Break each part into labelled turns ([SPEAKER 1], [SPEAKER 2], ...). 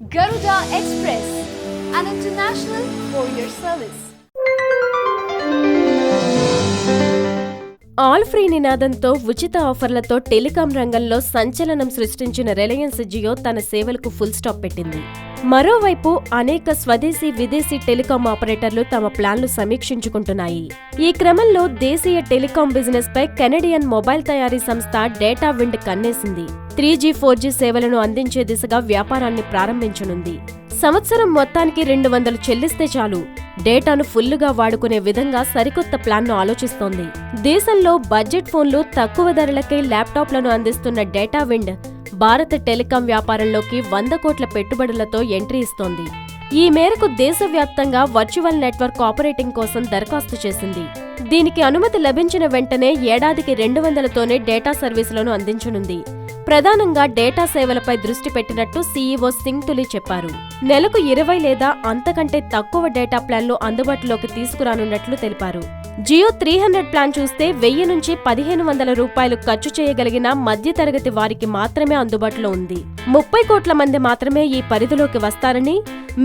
[SPEAKER 1] Garuda Express, an international courier service.
[SPEAKER 2] All free నినాదంతో ఉచిత ఆఫర్లతో telecom రంగంలో సంచలనం సృష్టించిన రిలయన్స్ జియో తన సేవలకు ఫుల్ స్టాప్ పెట్టింది. మరోవైపు అనేక స్వదేశీ విదేశీ టెలికాం ఆపరేటర్లు తమ ప్లాన్లు సమీక్షించుకుంటున్నాయి. ఈ క్రమంలో దేశీయ టెలికాం బిజినెస్ పై కెనడియన్ మొబైల్ తయారీ సంస్థ డేటా విండ్ కన్నేసింది. 3G, 4G సేవలను అందించే దిశగా వ్యాపారాన్ని ప్రారంభించనుంది. సంవత్సరం మొత్తానికి 200 చెల్లిస్తే చాలు డేటాను ఫుల్లుగా వాడుకునే విధంగా సరికొత్త ప్లాన్ను ఆలోచిస్తోంది. దేశంలో బడ్జెట్ ఫోన్లు, తక్కువ ధరలకే ల్యాప్టాప్లను అందిస్తున్న డేటా విండ్ భారత టెలికాం వ్యాపారంలోకి 100 కోట్ల పెట్టుబడులతో ఎంట్రీ ఇస్తోంది. ఈ మేరకు దేశవ్యాప్తంగా వర్చువల్ నెట్వర్క్ ఆపరేటింగ్ కోసం దరఖాస్తు చేసింది. దీనికి అనుమతి లభించిన వెంటనే ఏడాదికి 200తోనే డేటా సర్వీసులను అందించనుంది. ప్రధానంగా డేటా సేవలపై దృష్టి పెట్టినట్టు సీఈఓ సింగ్ తులీ చెప్పారు. నెలకు 20 లేదా అంతకంటే తక్కువ డేటా ప్లాన్లు అందుబాటులోకి తీసుకురానున్నట్లు తెలిపారు. జియో 300 ప్లాన్ చూస్తే 1000 నుంచి 1500 రూపాయలు ఖర్చు చేయగలిగిన మధ్యతరగతి వారికి మాత్రమే అందుబాటులో ఉంది. 30 కోట్ల మంది మాత్రమే ఈ పరిధిలోకి వస్తారని,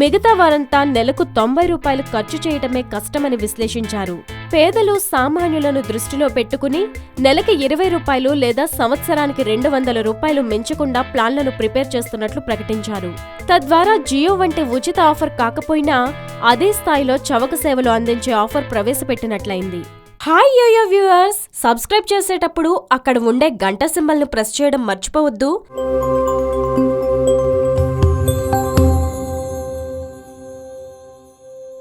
[SPEAKER 2] మిగతా వారంతా నెలకు 90 రూపాయలు ఖర్చు చేయటమే కష్టమని విశ్లేషించారు. పేదలు, సామాన్యులను దృష్టిలో పెట్టుకుని నెలకి 20 రూపాయలు లేదా సంవత్సరానికి 200 రూపాయలు మించకుండా ప్లాన్లను ప్రిపేర్ చేస్తున్నట్లు ప్రకటించారు. తద్వారా జియో వంటి ఉచిత ఆఫర్ కాకపోయినా అదే స్థాయిలో చవక సేవలు అందించే ఆఫర్ ప్రవేశపెట్టినట్లయింది. హాయ్ యోయో వ్యూవర్స్, సబ్స్క్రైబ్ చేసేటప్పుడు అక్కడ ఉండే గంట సింబల్ను ప్రెస్ చేయడం మర్చిపోవద్దు.